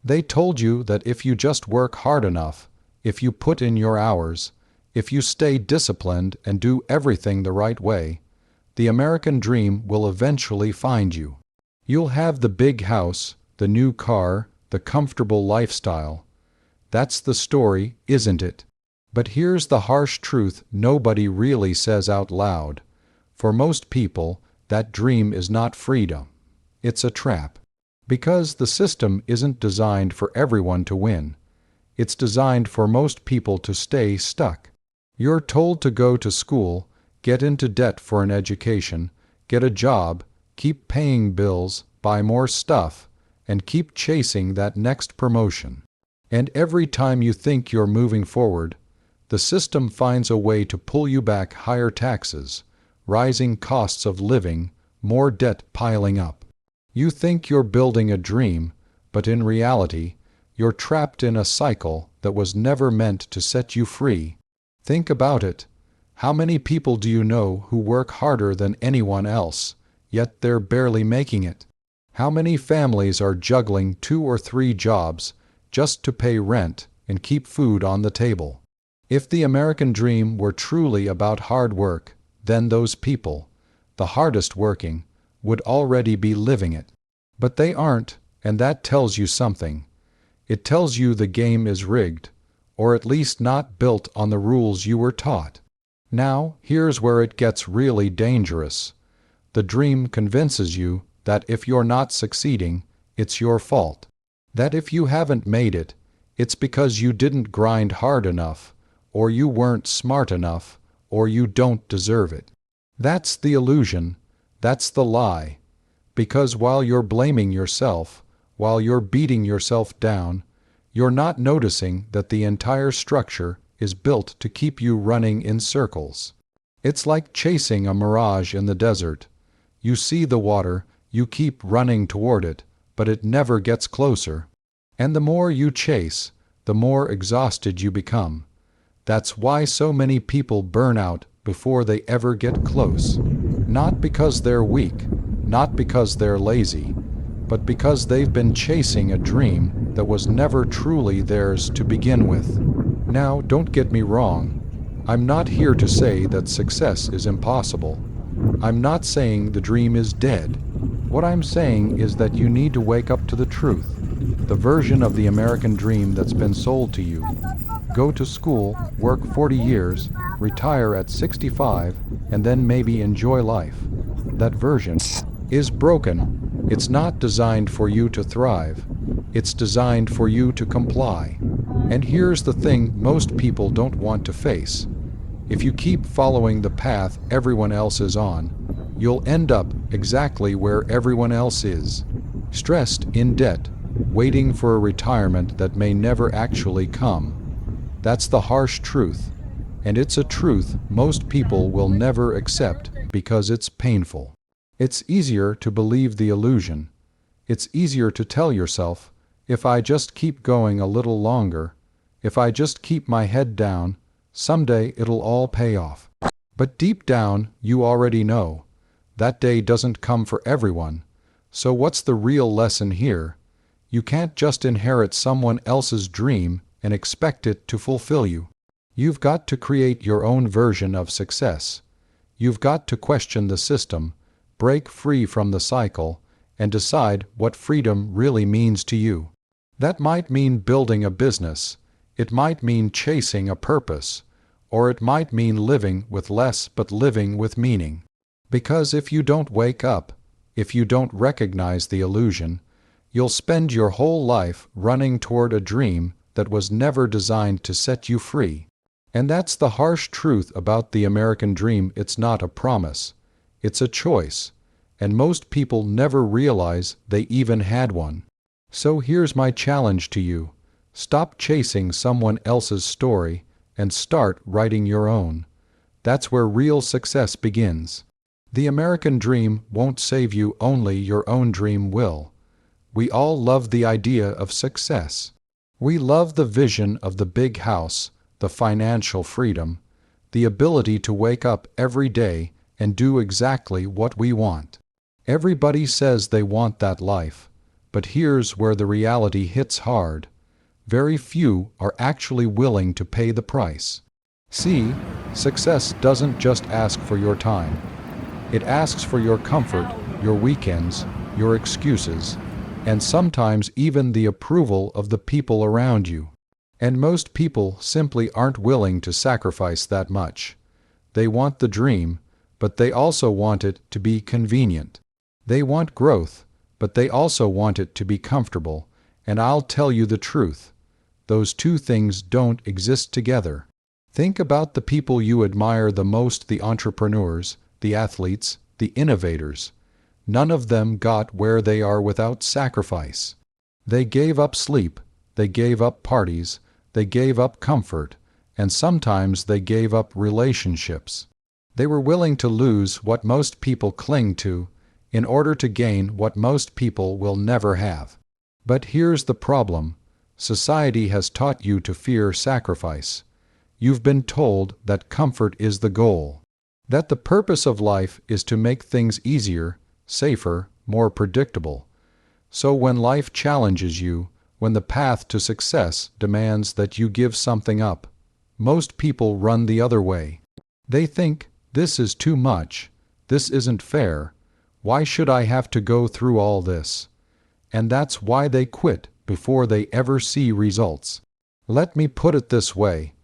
They told you that if you just work hard enough, if you put in your hours, if you stay disciplined and do everything the right way, the American dream will eventually find you. You'll have the big house, the new car, the comfortable lifestyle. That's the story, isn't it? But here's the harsh truth nobody really says out loud. For most people, that dream is not freedom. It's a trap. Because the system isn't designed for everyone to win. It's designed for most people to stay stuck. You're told to go to school, get into debt for an education, get a job, keep paying bills, buy more stuff, and keep chasing that next promotion. And every time you think you're moving forward, the system finds a way to pull you back: higher taxes, rising costs of living, more debt piling up. You think you're building a dream, but in reality, you're trapped in a cycle that was never meant to set you free. Think about it. How many people do you know who work harder than anyone else, yet they're barely making it? How many families are juggling 2 or 3 jobs just to pay rent and keep food on the table? If the American dream were truly about hard work, then those people, the hardest working, would already be living it. But they aren't, and that tells you something. It tells you the game is rigged, or at least not built on the rules you were taught. Now, here's where it gets really dangerous. The dream convinces you that if you're not succeeding, it's your fault. That if you haven't made it, it's because you didn't grind hard enough, or you weren't smart enough, or you don't deserve it. That's the illusion. That's the lie. Because while you're blaming yourself, while you're beating yourself down, you're not noticing that the entire structure is built to keep you running in circles. It's like chasing a mirage in the desert. You see the water, you keep running toward it, but it never gets closer. And the more you chase, the more exhausted you become. That's why so many people burn out before they ever get close. Not because they're weak, not because they're lazy, but because they've been chasing a dream that was never truly theirs to begin with. Now, don't get me wrong. I'm not here to say that success is impossible. I'm not saying the dream is dead. What I'm saying is that you need to wake up to the truth, the version of the American dream that's been sold to you. Go to school, work 40 years, retire at 65, and then maybe enjoy life. That version is broken. It's not designed for you to thrive. It's designed for you to comply. And here's the thing most people don't want to face. If you keep following the path everyone else is on, you'll end up exactly where everyone else is. Stressed, in debt, waiting for a retirement that may never actually come. That's the harsh truth. And it's a truth most people will never accept because it's painful. It's easier to believe the illusion. It's easier to tell yourself, if I just keep going a little longer, if I just keep my head down, someday it'll all pay off. But deep down, you already know. That day doesn't come for everyone. So what's the real lesson here? You can't just inherit someone else's dream and expect it to fulfill you. You've got to create your own version of success. You've got to question the system, break free from the cycle, and decide what freedom really means to you. That might mean building a business. It might mean chasing a purpose. Or it might mean living with less but living with meaning. Because if you don't wake up, if you don't recognize the illusion, you'll spend your whole life running toward a dream that was never designed to set you free. And that's the harsh truth about the American dream. It's not a promise. It's a choice. And most people never realize they even had one. So here's my challenge to you. Stop chasing someone else's story and start writing your own. That's where real success begins. The American dream won't save you, only your own dream will. We all love the idea of success. We love the vision of the big house, the financial freedom, the ability to wake up every day and do exactly what we want. Everybody says they want that life, But here's where the reality hits hard. Very few are actually willing to pay the price. See, success doesn't just ask for your time. It asks for your comfort, your weekends, your excuses, and sometimes even the approval of the people around you. And most people simply aren't willing to sacrifice that much. They want the dream, but they also want it to be convenient. They want growth, but they also want it to be comfortable. And I'll tell you the truth. Those two things don't exist together. Think about the people you admire the most, the entrepreneurs, the athletes, the innovators. None of them got where they are without sacrifice. They gave up sleep, they gave up parties, they gave up comfort, and sometimes they gave up relationships. They were willing to lose what most people cling to in order to gain what most people will never have. But here's the problem. Society has taught you to fear sacrifice. You've been told that comfort is the goal, that the purpose of life is to make things easier, safer, more predictable. So when life challenges you, when the path to success demands that you give something up, most people run the other way. They think, this is too much, this isn't fair, why should I have to go through all this? And that's why they quit before they ever see results. Let me put it this way.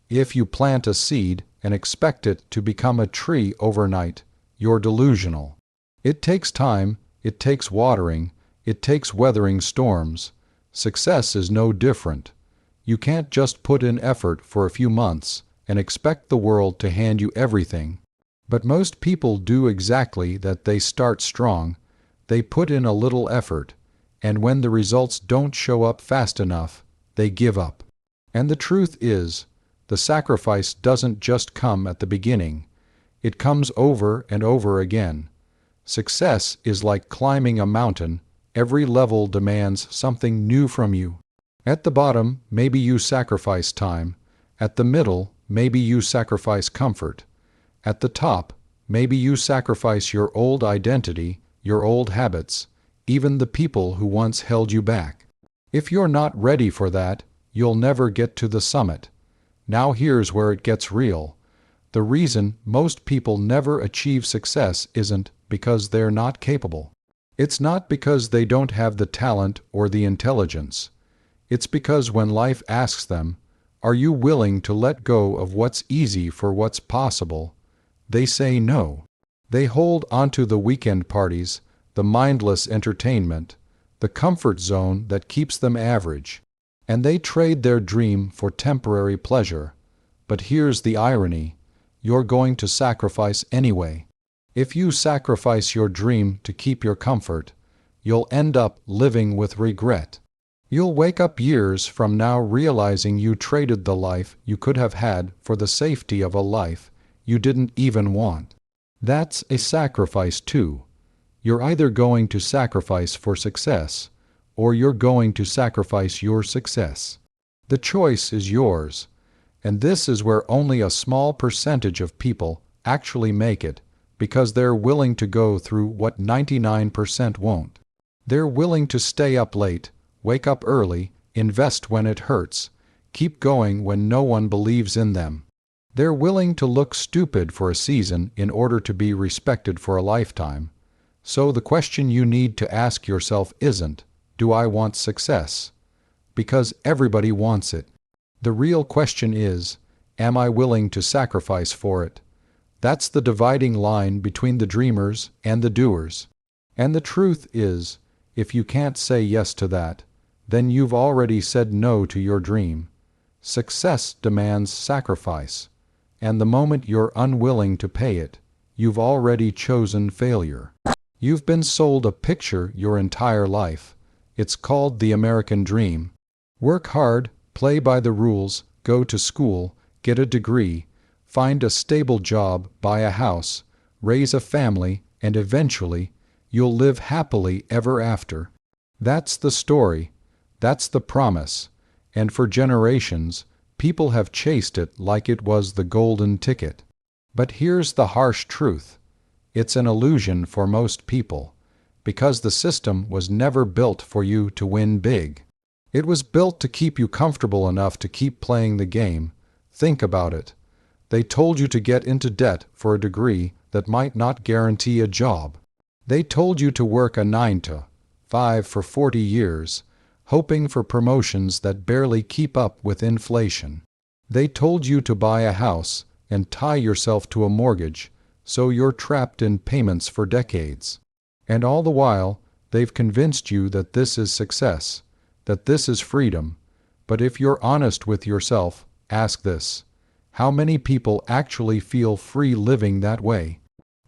If you plant a seed and expect it to become a tree overnight, you're delusional. It takes time, it takes watering, it takes weathering storms. Success is no different. You can't just put in effort for a few months and expect the world to hand you everything. But most people do exactly that. They start strong, they put in a little effort, and when the results don't show up fast enough, they give up. And the truth is, the sacrifice doesn't just come at the beginning. It comes over and over again. Success is like climbing a mountain. Every level demands something new from you. At the bottom, maybe you sacrifice time. At the middle, maybe you sacrifice comfort. At the top, maybe you sacrifice your old identity, your old habits, even the people who once held you back. If you're not ready for that, you'll never get to the summit. Now here's where it gets real. The reason most people never achieve success isn't because they're not capable. It's not because they don't have the talent or the intelligence. It's because when life asks them, are you willing to let go of what's easy for what's possible? They say no. They hold onto the weekend parties, the mindless entertainment, the comfort zone that keeps them average. And they trade their dream for temporary pleasure. But here's the irony. You're going to sacrifice anyway. If you sacrifice your dream to keep your comfort, you'll end up living with regret. You'll wake up years from now realizing you traded the life you could have had for the safety of a life you didn't even want. That's a sacrifice too. You're either going to sacrifice for success, or you're going to sacrifice your success. The choice is yours. And this is where only a small percentage of people actually make it, because they're willing to go through what 99% won't. They're willing to stay up late, wake up early, invest when it hurts, keep going when no one believes in them. They're willing to look stupid for a season in order to be respected for a lifetime. So the question you need to ask yourself isn't, do I want success? Because everybody wants it. The real question is, am I willing to sacrifice for it? That's the dividing line between the dreamers and the doers. And the truth is, if you can't say yes to that, then you've already said no to your dream. Success demands sacrifice, and the moment you're unwilling to pay it, you've already chosen failure. You've been sold a picture your entire life. It's called the American dream. Work hard, play by the rules, go to school, get a degree, find a stable job, buy a house, raise a family, and eventually, you'll live happily ever after. That's the story. That's the promise. And for generations, people have chased it like it was the golden ticket. But here's the harsh truth. It's an illusion for most people. because the system was never built for you to win big. It was built to keep you comfortable enough to keep playing the game. Think about it. They told you to get into debt for a degree that might not guarantee a job. They told you to work a 9 to 5 for 40 years, hoping for promotions that barely keep up with inflation. They told you to buy a house and tie yourself to a mortgage, so you're trapped in payments for decades. And all the while, they've convinced you that this is success, that this is freedom. But if you're honest with yourself, ask this: how many people actually feel free living that way?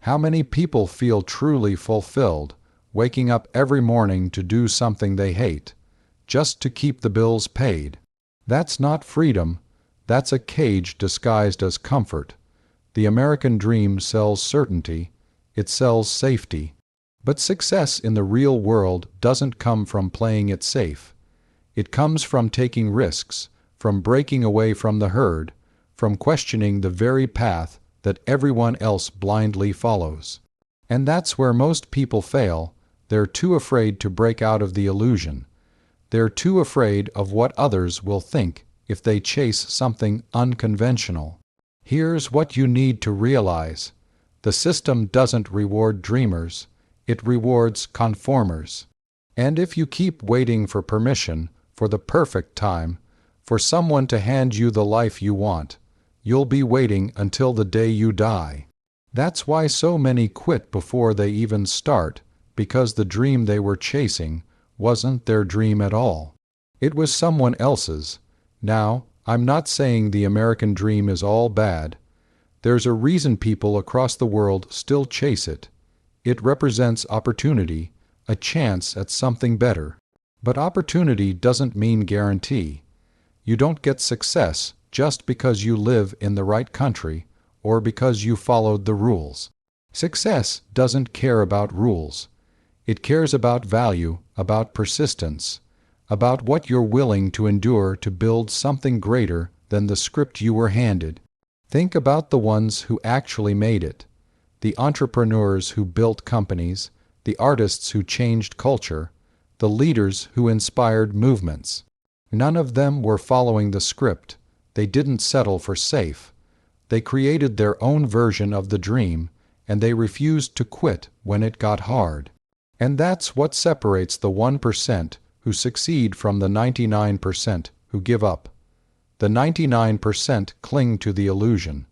How many people feel truly fulfilled, waking up every morning to do something they hate, just to keep the bills paid? That's not freedom. That's a cage disguised as comfort. The American dream sells certainty. It sells safety. But success in the real world doesn't come from playing it safe. It comes from taking risks, from breaking away from the herd, from questioning the very path that everyone else blindly follows. And that's where most people fail. They're too afraid to break out of the illusion. They're too afraid of what others will think if they chase something unconventional. Here's what you need to realize: the system doesn't reward dreamers, it rewards conformers. And if you keep waiting for permission, for the perfect time, for someone to hand you the life you want, you'll be waiting until the day you die. That's why so many quit before they even start, because the dream they were chasing wasn't their dream at all. It was someone else's. Now, I'm not saying the American dream is all bad. There's a reason people across the world still chase it. It represents opportunity, a chance at something better. But opportunity doesn't mean guarantee. You don't get success just because you live in the right country or because you followed the rules. Success doesn't care about rules. It cares about value, about persistence, about what you're willing to endure to build something greater than the script you were handed. Think about the ones who actually made it. The entrepreneurs who built companies, the artists who changed culture, the leaders who inspired movements. None of them were following the script. They didn't settle for safe. They created their own version of the dream, and they refused to quit when it got hard. And that's what separates the 1% who succeed from the 99% who give up. The 99% cling to the illusion.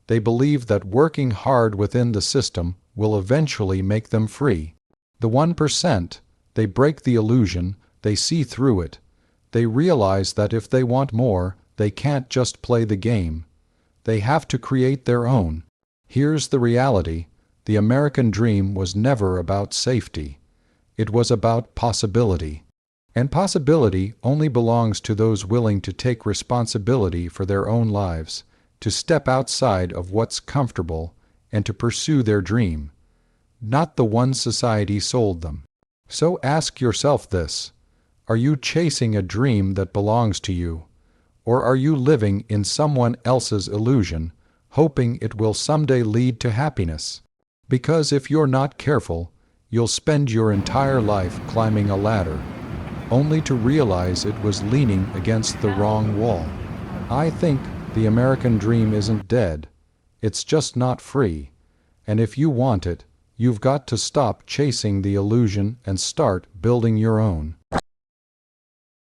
They believe that working hard within the system will eventually make them free. The 1%, they break the illusion, they see through it. They realize that if they want more, they can't just play the game. They have to create their own. Here's the reality: the American dream was never about safety. It was about possibility. And possibility only belongs to those willing to take responsibility for their own lives, to step outside of what's comfortable and to pursue their dream, not the one society sold them. So ask yourself this: are you chasing a dream that belongs to you, or are you living in someone else's illusion, hoping it will someday lead to happiness? Because if you're not careful, you'll spend your entire life climbing a ladder, only to realize it was leaning against the wrong wall. I think the American dream isn't dead. It's just not free. And if you want it, you've got to stop chasing the illusion and start building your own.